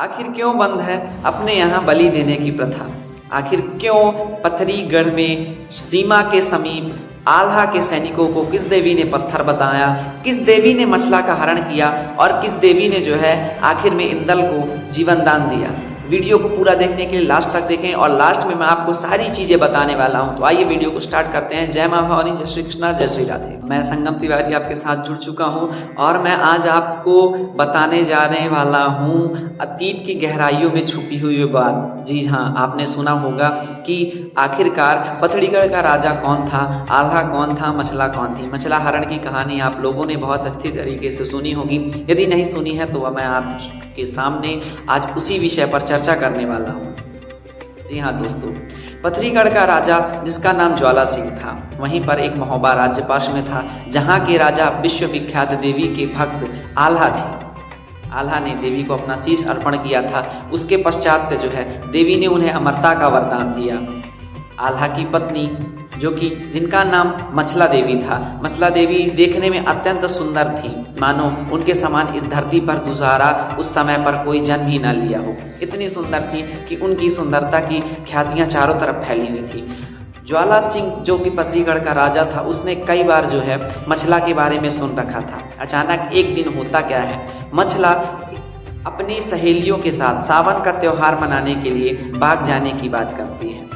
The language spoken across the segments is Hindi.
आखिर क्यों बंद है अपने यहाँ बलि देने की प्रथा? आखिर क्यों पथरीगढ़ में सीमा के समीप आल्हा के सैनिकों को किस देवी ने पत्थर बताया, किस देवी ने मछला का हरण किया और किस देवी ने जो है आखिर में इंदल को जीवन दान दिया? वीडियो को पूरा देखने के लिए लास्ट तक देखें और लास्ट में मैं आपको सारी चीजें बताने वाला हूं। तो आइए वीडियो को स्टार्ट करते हैं। जय मां भवानी, जय श्री कृष्णा, जय श्री राधे। मैं संगम तिवारी आपके साथ जुड़ चुका हूं और मैं आज आपको बताने जाने वाला हूं अतीत की गहराइयों में छुपी हुई बात। जी हाँ, आपने सुना होगा कि आखिरकार पथरीगढ़ का राजा कौन था, आल्हा कौन था, मछला कौन थी। मछला हरण की कहानी आप लोगों ने बहुत अच्छी तरीके से सुनी होगी। यदि नहीं सुनी है तो मैं आपके सामने आज उसी विषय पर चर्चा करने वाला हूँ। जी हाँ दोस्तों, पथरीगढ़ का राजा जिसका नाम ज्वाला सिंह था, वहीं पर एक महोबा राज्य पाश में था जहाँ के राजा विश्वविख्यात देवी के भक्त आल्हा थे। आल्हा ने देवी को अपना शीश अर्पण किया था। उसके पश्चात से जो है देवी ने उन्हें अमरता का वरदान दिया। आल्हा की पत्नी जो कि जिनका नाम मछला देवी था, मछला देवी देखने में अत्यंत सुंदर थी, मानो उनके समान इस धरती पर दूसरा उस समय पर कोई जन्म ही न लिया हो। इतनी सुंदर थी कि उनकी सुंदरता की ख्यातियां चारों तरफ फैली हुई थी। ज्वाला सिंह जो कि पथरीगढ़ का राजा था, उसने कई बार जो है मछला के बारे में सुन रखा था। अचानक एक दिन होता क्या है, मछला अपनी सहेलियों के साथ सावन का त्योहार मनाने के लिए बाग जाने की बात करती है।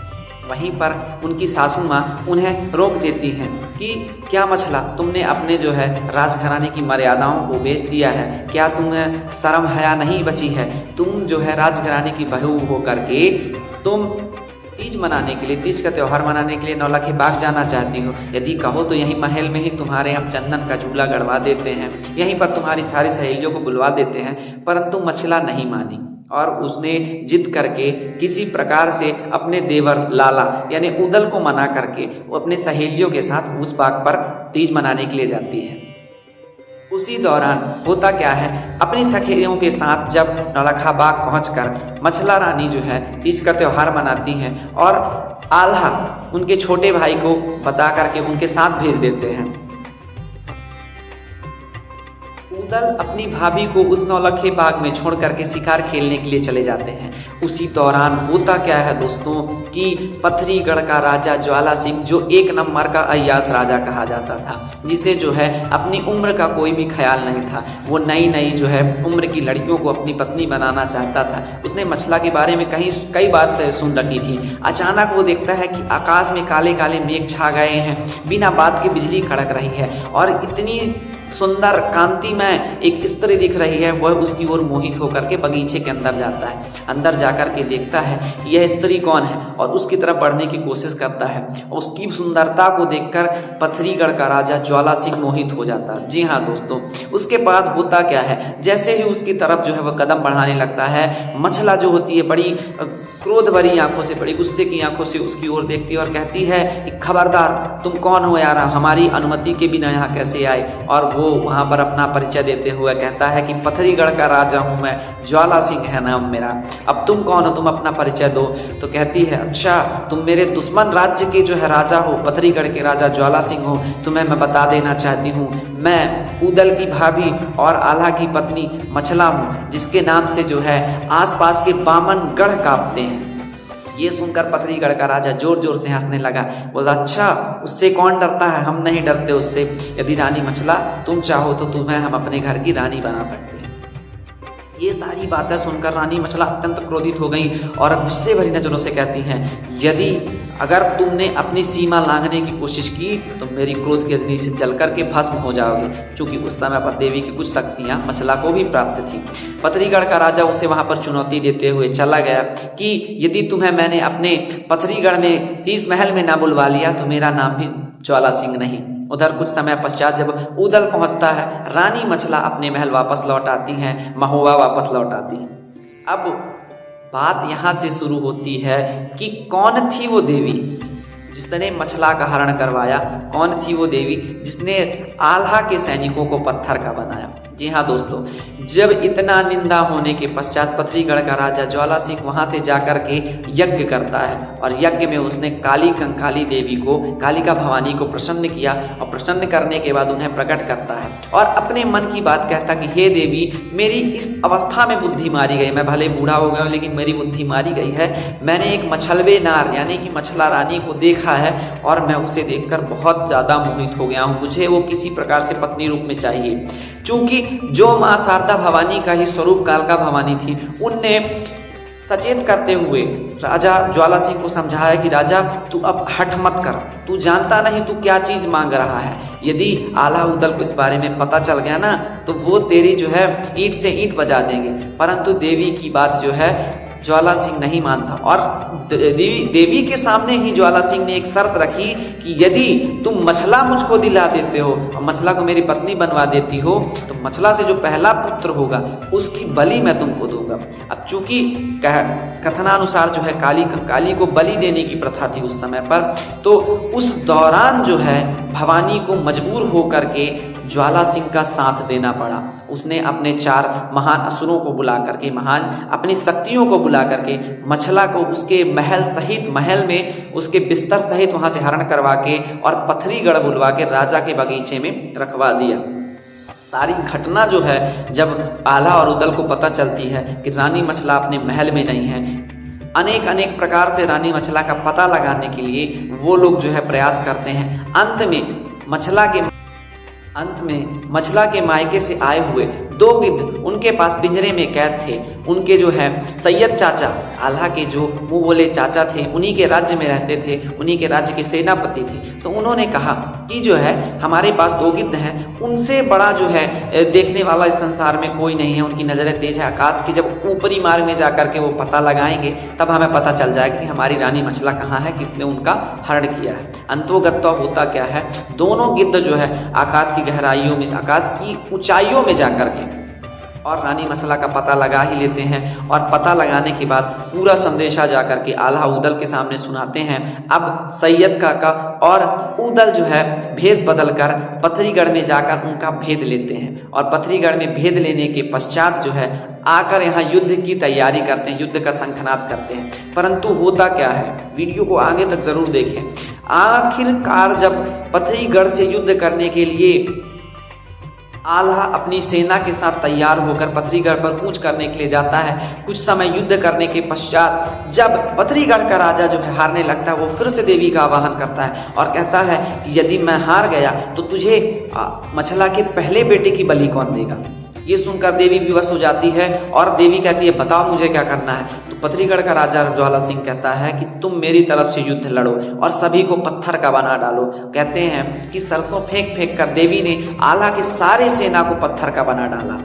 वहीं पर उनकी सासू माँ उन्हें रोक देती हैं कि क्या मछला, तुमने अपने जो है राजघराने की मर्यादाओं को बेच दिया है? क्या तुम्हें शर्म हया नहीं बची है? तुम जो है राजघराने की बहू हो करके तुम तीज मनाने के लिए, तीज का त्यौहार मनाने के लिए नौलखे बाग जाना चाहती हो? यदि कहो तो यहीं महल में ही तुम्हारे हम चंदन का झूला गड़वा देते हैं, यहीं पर तुम्हारी सारी सहेलियों को बुलवा देते हैं। परंतु मछला नहीं मानी और उसने जिद करके किसी प्रकार से अपने देवर लाला यानी उदल को मना करके वो अपने सहेलियों के साथ उस बाग पर तीज मनाने के लिए जाती है। उसी दौरान होता क्या है, अपनी सहेलियों के साथ जब नौलखा बाग पहुंचकर मछला रानी जो है तीज का त्यौहार मनाती हैं और आल्हा उनके छोटे भाई को बता करके उनके साथ भेज देते हैं। उदल अपनी भाभी को उस नौलखे बाग में छोड़ करके शिकार खेलने के लिए चले जाते हैं। उसी दौरान होता क्या है दोस्तों कि पथरीगढ़ का राजा ज्वाला सिंह, जो एक नंबर का अय्याश राजा कहा जाता था, जिसे जो है अपनी उम्र का कोई भी ख्याल नहीं था, वो नई नई जो है उम्र की लड़कियों को अपनी पत्नी बनाना चाहता था। उसने मछला के बारे में कई बार से सुन रखी थी। अचानक वो देखता है कि आकाश में काले काले मेघ छा गए हैं, बिना बात के बिजली कड़क रही है और इतनी सुंदर कांति में एक स्त्री दिख रही है। वह उसकी ओर मोहित होकर के बगीचे के अंदर जाता है। अंदर जाकर के देखता है यह स्त्री कौन है और उसकी तरफ बढ़ने की कोशिश करता है। उसकी सुंदरता को देखकर पथरीगढ़ का राजा ज्वाला सिंह मोहित हो जाता है। जी हाँ दोस्तों, उसके बाद होता क्या है, जैसे ही उसकी तरफ जो है वह कदम बढ़ाने लगता है, मछला जो होती है बड़ी क्रोध भरी आंखों से, बड़ी गुस्से की आंखों से उसकी ओर देखती है और कहती है कि खबरदार, तुम कौन हो यार, हमारी अनुमति के बिना यहाँ कैसे आए? और वो वहाँ पर अपना परिचय देते हुए कहता है कि पथरीगढ़ का राजा हूँ मैं, ज्वाला सिंह है नाम मेरा, अब तुम कौन हो, तुम अपना परिचय दो। तो कहती है अच्छा, तुम मेरे दुश्मन राज्य के जो है राजा हो, पथरीगढ़ के राजा ज्वाला सिंह हो। तुम्हें मैं बता देना चाहती हूँ, मैं उदल की भाभी और आल्हा की पत्नी मछला हूँ, जिसके नाम से जो है आसपास के बामन गढ़ कांपते हैं। ये सुनकर पथरीगढ़ का राजा जोर जोर से हंसने लगा। बोला अच्छा, उससे कौन डरता है, हम नहीं डरते उससे। यदि रानी मछला तुम चाहो तो तुम्हें हम अपने घर की रानी बना सकते हैं। ये सारी बातें सुनकर रानी मछला अत्यंत क्रोधित हो गई और गुस्से भरी नजरों से कहती हैं, यदि अगर तुमने अपनी सीमा लांघने की कोशिश की तो मेरी क्रोध की अग्नि से जल करके भस्म हो जाओगे। क्योंकि उस समय पर देवी की कुछ शक्तियां मछला को भी प्राप्त थी। पथरीगढ़ का राजा उसे वहां पर चुनौती देते हुए चला गया कि यदि तुम्हें मैंने अपने पथरीगढ़ में शीश महल में ना बुलवा लिया तो मेरा नाम भी ज्वाला सिंह नहीं। उधर कुछ समय पश्चात जब उदल पहुंचता है, रानी मछला अपने महल वापस लौट आती हैं, महोबा वापस लौट आती हैं। अब बात यहाँ से शुरू होती है कि कौन थी वो देवी जिसने मछला का हरण करवाया? कौन थी वो देवी जिसने आल्हा के सैनिकों को पत्थर का बनाया? जी हाँ दोस्तों, जब इतना निंदा होने के पश्चात पथरीगढ़ का राजा ज्वाला सिंह वहां से जाकर के यज्ञ करता है और यज्ञ में उसने काली कंकाली देवी को, कालिका भवानी को प्रसन्न किया और प्रसन्न करने के बाद उन्हें प्रकट करता है और अपने मन की बात कहता कि हे देवी, मेरी इस अवस्था में बुद्धि मारी गई, मैं भले बूढ़ा हो गया हूँ लेकिन मेरी बुद्धि मारी गई है। मैंने एक मछलवे नार यानी कि मछला रानी को देखा है और मैं उसे देखकर बहुत ज़्यादा मोहित हो गया हूँ। मुझे वो किसी प्रकार से पत्नी रूप में चाहिए। चूंकि जो माँ शारदा भवानी का ही स्वरूप कालका भवानी थी, उनने सचेत करते हुए राजा ज्वाला सिंह को समझाया कि राजा तू अब हठ मत कर, तू जानता नहीं तू क्या चीज मांग रहा है। यदि आल्हा उदल को इस बारे में पता चल गया ना तो वो तेरी जो है ईंट से ईंट बजा देंगे। परंतु देवी की बात जो है ज्वाला सिंह नहीं मानता और देवी के सामने ही ज्वाला सिंह ने एक शर्त रखी कि यदि तुम मछला मुझको दिला देते हो और मछला को मेरी पत्नी बनवा देती हो तो मछला से जो पहला पुत्र होगा उसकी बलि मैं तुमको दूंगा। अब चूंकि कथनानुसार जो है काली को बलि देने की प्रथा थी उस समय पर, तो उस दौरान जो है भवानी को मजबूर होकर के ज्वाला सिंह का साथ देना पड़ा। उसने अपने 4 महान असुरों को बुला करके, महान अपनी शक्तियों को बुला करके मछला को उसके महल में उसके बिस्तर सहित वहां से हरण करवा के और पथरीगढ़ बुलवा के राजा के बगीचे में रखवा दिया। सारी घटना जो है जब आल्हा और उदल को पता चलती है कि रानी मछला अपने महल में नहीं है, अनेक प्रकार से रानी मछला का पता लगाने के लिए वो लोग जो है प्रयास करते हैं। अंत में मछला के मायके से आए हुए 2 गिद्ध उनके पास पिंजरे में कैद थे। उनके जो है सैयद चाचा, आल्हा के जो मुंह बोले चाचा थे, उन्हीं के राज्य में रहते थे, उन्हीं के राज्य के सेनापति थे। तो उन्होंने कहा कि जो है हमारे पास 2 गिद्ध हैं, उनसे बड़ा जो है देखने वाला इस संसार में कोई नहीं है। उनकी नजरें तेज है आकाश की, जब ऊपरी मार्ग में जाकर के वो पता लगाएंगे तब हमें पता चल जाएगा कि हमारी रानी मछला कहाँ है, किसने उनका हरण किया है। अंतोगत्वा होता क्या है, दोनों गिद्ध जो है आकाश की गहराइयों में, आकाश की ऊंचाइयों में जाकर के और रानी मछला का पता लगा ही लेते हैं। और पता लगाने के बाद पूरा संदेशा जाकर के आल्हा उदल के सामने सुनाते हैं। अब सैयद काका और उदल जो है भेष बदल कर पथरीगढ़ में जाकर उनका भेद लेते हैं और पथरीगढ़ में भेद लेने के पश्चात जो है आकर यहाँ युद्ध की तैयारी करते हैं, युद्ध का शंखनाद करते हैं। परंतु होता क्या है, वीडियो को आगे तक जरूर देखें। आखिरकार जब पथरीगढ़ से युद्ध करने के लिए आल्हा अपनी सेना के साथ तैयार होकर पथरीगढ़ पर कूच करने के लिए जाता है, कुछ समय युद्ध करने के पश्चात जब पथरीगढ़ का राजा जो है हारने लगता है, वो फिर से देवी का आवाहन करता है और कहता है कि यदि मैं हार गया तो तुझे मछला के पहले बेटे की बलि कौन देगा। ये सुनकर देवी विवश हो जाती है और देवी कहती है बताओ मुझे क्या करना है। तो पथरीगढ़ का राजा ज्वाला सिंह कहता है कि तुम मेरी तरफ से युद्ध लड़ो और सभी को पत्थर का बना डालो। कहते हैं कि सरसों फेंक फेंक कर देवी ने आल्हा के सारे सेना को पत्थर का बना डाला।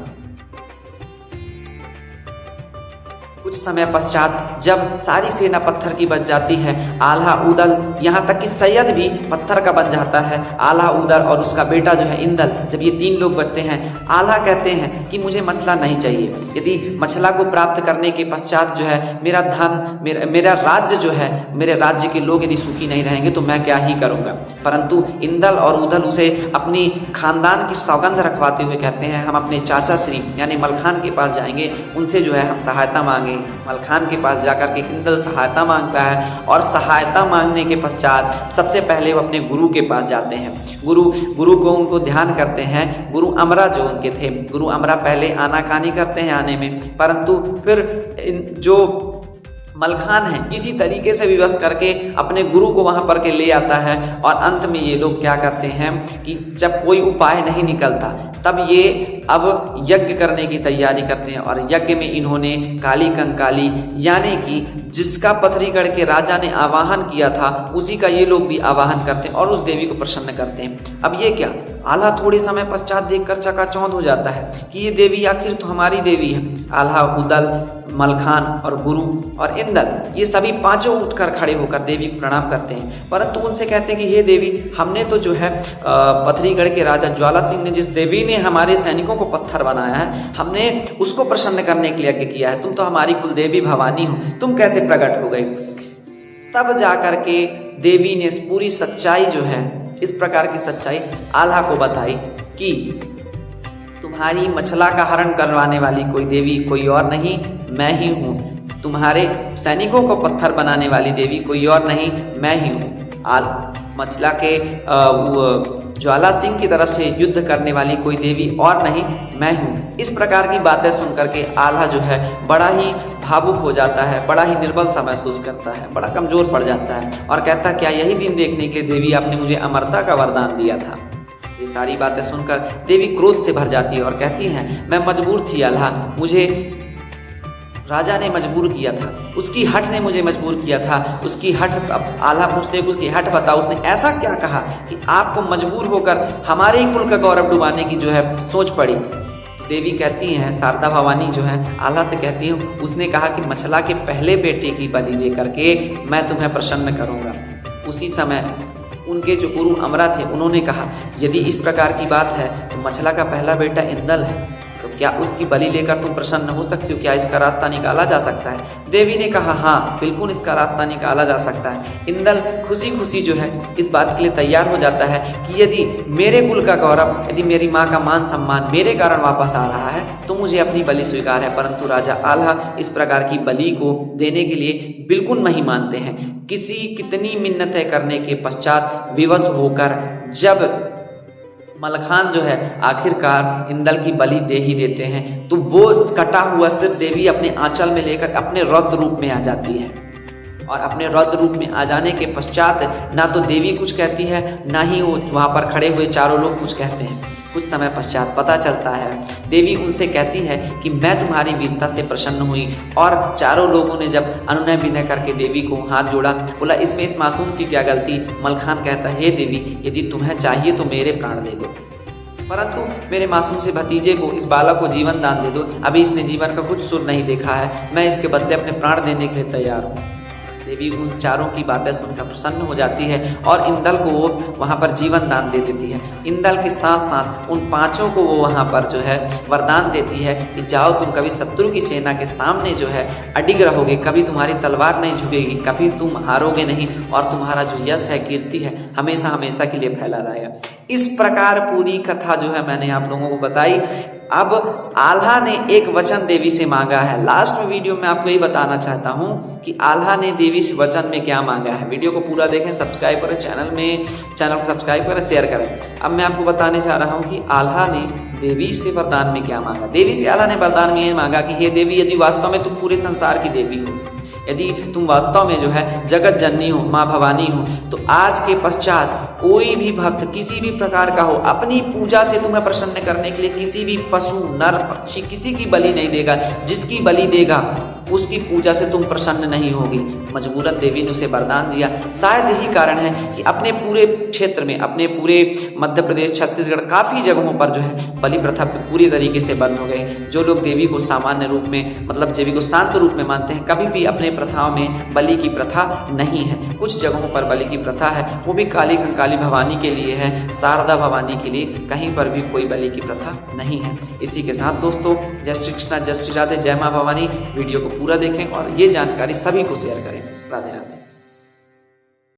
कुछ समय पश्चात जब सारी सेना पत्थर की बच जाती है, आल्हा उदल यहाँ तक कि सैयद भी पत्थर का बन जाता है। आल्हा उदल और उसका बेटा जो है इंदल, जब ये 3 लोग बचते हैं, आल्हा कहते हैं कि मुझे मछला नहीं चाहिए। यदि मछला को प्राप्त करने के पश्चात जो है मेरा धन, मेरा राज्य जो है, मेरे राज्य के लोग यदि सुखी नहीं रहेंगे तो मैं क्या ही करूँगा। परंतु इंदल और उदल उसे अपनी खानदान की सौगंध रखवाते हुए कहते हैं हम अपने चाचा श्री यानी मलखान के पास जाएंगे, उनसे जो है हम सहायता मांगे। मलखान के पास जाकर के इंदल सहायता मांगता है और सहायता मांगने के पश्चात सबसे पहले वो अपने गुरु के पास जाते हैं। गुरु को उनको ध्यान करते हैं। गुरु अमरा जो उनके थे, गुरु अमरा पहले आनाकानी करते हैं आने में, परंतु फिर जो मलखान है किसी तरीके से विवश करके अपने गुरु को वहां पर के ले आता है। और अंत में ये लोग क्या करते हैं कि जब कोई उपाय नहीं निकलता तब ये अब यज्ञ करने की तैयारी करते हैं और यज्ञ में इन्होंने काली कंकाली यानी कि जिसका पथरीगढ़ के राजा ने आवाहन किया था उसी का ये लोग भी आवाहन करते हैं और उस देवी को प्रसन्न करते हैं। अब ये क्या, आल्हा थोड़े समय पश्चात देखकर चकाचौंध हो जाता है कि ये देवी आखिर तो हमारी देवी है। आल्हा, उदल, मलखान और गुरु और इंदल ये सभी पांचों उठकर खड़े होकर देवी को प्रणाम करते हैं, परंतु उनसे कहते हैं कि हे देवी, हमने तो जो है पथरीगढ़ के राजा ज्वाला सिंह ने, जिस देवी ने हमारे सैनिकों को पत्थर बनाया है, हमने उसको प्रसन्न करने के लिए यज्ञ किया है। तुम तो हमारी कुलदेवी भवानी हो, तुम कैसे प्रकट हो गई। तब जाकर के देवी ने पूरी सच्चाई जो है, इस प्रकार की सच्चाई आल्हा को बताई कि तुम्हारी मछला का हरण करवाने वाली कोई देवी कोई और नहीं, मैं ही हूँ। तुम्हारे सैनिकों को पत्थर बनाने वाली देवी कोई और नहीं, मैं ही हूँ। मछला के ज्वाला सिंह की तरफ से युद्ध करने वाली कोई देवी और नहीं, मैं हूँ। इस प्रकार की बातें सुन करके आल्हा जो है बड़ा ही भावुक हो जाता है, बड़ा ही निर्बल सा महसूस करता है, बड़ा कमजोर पड़ जाता है और कहता क्या यही दिन देखने के लिए देवी आपने मुझे अमरता का वरदान दिया था। ये सारी बातें सुनकर देवी क्रोध से भर जाती है और कहती हैं मैं मजबूर थी आल्हा, मुझे राजा ने मजबूर किया था, उसकी हठ ने मुझे मजबूर किया था। उसकी हठ, अब आल्हा पूछते हैं उसकी हठ बताओ, उसने ऐसा क्या कहा कि आपको मजबूर होकर हमारे ही कुल का गौरव डुबाने की जो है सोच पड़ी। देवी कहती हैं, शारदा भवानी जो है आल्हा से कहती हैं उसने कहा कि मछला के पहले बेटे की बलि दे करके मैं तुम्हें प्रसन्न करूंगा। उसी समय उनके जो गुरु अमरा थे उन्होंने कहा यदि इस प्रकार की बात है तो मछला का पहला बेटा इंदल है, तो क्या उसकी बलि लेकर तुम प्रसन्न हो सकते हो? क्या इसका रास्ता निकाला जा सकता है? देवी ने कहा हाँ बिल्कुल इसका रास्ता निकाला जा सकता है। इंदल खुशी खुशी जो है इस बात के लिए तैयार हो जाता है कि यदि मेरे कुल का गौरव, यदि मेरी माँ का मान सम्मान मेरे कारण वापस आ रहा है तो मुझे अपनी बलि स्वीकार है। परंतु राजा आल्हा इस प्रकार की बलि को देने के लिए बिल्कुल नहीं मानते हैं। कितनी मिन्नतें करने के पश्चात विवश होकर जब मलखान जो है आखिरकार इंदल की बलि दे ही देते हैं तो वो कटा हुआ सिर देवी अपने आंचल में लेकर अपने रौद्र रूप में आ जाती है। और अपने रौद्र रूप में आ जाने के पश्चात ना तो देवी कुछ कहती है ना ही वो वहाँ पर खड़े हुए चारों लोग कुछ कहते हैं। कुछ समय पश्चात पता चलता है, देवी उनसे कहती है कि मैं तुम्हारी वीरता से प्रसन्न हुई। और चारों लोगों ने जब अनुनय विनय करके देवी को हाथ जोड़ा, बोला इसमें इस मासूम की क्या गलती? मलखान कहता है हे देवी यदि तुम्हें चाहिए तो मेरे प्राण दे दो, परंतु मेरे मासूम से भतीजे को, इस बालक को जीवन दान दे दो। अभी इसने जीवन का कुछ सुर नहीं देखा है, मैं इसके बदले अपने प्राण देने के लिए तैयार हूँ। देवी उन चारों की बातें सुनकर प्रसन्न हो जाती है और इंदल को वो वहाँ पर जीवन दान दे देती है। इंदल के साथ साथ उन पांचों को वो वहाँ पर जो है वरदान देती है कि जाओ तुम कभी शत्रु की सेना के सामने जो है अडिग रहोगे, कभी तुम्हारी तलवार नहीं झुकेगी, कभी तुम हारोगे नहीं और तुम्हारा जो यश है, कीर्ति है, हमेशा हमेशा के लिए फैला रहेगा। इस प्रकार पूरी कथा जो है मैंने आप लोगों को बताई। अब आल्हा ने एक वचन देवी से मांगा है। लास्ट में वीडियो में आपको यही बताना चाहता हूँ कि आल्हा ने देवी से वचन में क्या मांगा है। वीडियो को पूरा देखें, सब्सक्राइब करें, चैनल को सब्सक्राइब करें, शेयर करें। अब मैं आपको बताने चाह रहा हूँ कि आल्हा ने देवी से वरदान में क्या मांगा। देवी से आल्हा ने वरदान में ये मांगा कि हे देवी यदि वास्तव में तुम पूरे संसार की देवी हो, यदि तुम वास्तव में जो है जगत जननी हो, माँ भवानी हो, तो आज के पश्चात कोई भी भक्त किसी भी प्रकार का हो अपनी पूजा से तुम्हें प्रसन्न करने के लिए किसी भी पशु, नर, पक्षी किसी की बलि नहीं देगा। जिसकी बलि देगा उसकी पूजा से तुम प्रसन्न नहीं होगी। मजबूरन देवी ने उसे वरदान दिया। शायद यही कारण है कि अपने पूरे क्षेत्र में, अपने पूरे मध्य प्रदेश, छत्तीसगढ़, काफ़ी जगहों पर जो है बलि प्रथा पूरी तरीके से बंद हो गई। जो लोग देवी को सामान्य रूप में, मतलब देवी को शांत रूप में मानते हैं, कभी भी अपने प्रथाओं में बलि की प्रथा नहीं है। कुछ जगहों पर बलि की प्रथा है, वो भी काली कंकाली भवानी के लिए है, शारदा भवानी के लिए, कहीं पर भी कोई बलि की प्रथा नहीं है। इसी के साथ दोस्तों जय श्री कृष्णा, जय श्री राधे, जय माँ भवानी। वीडियो को पूरा देखें और ये जानकारी सभी को शेयर करें।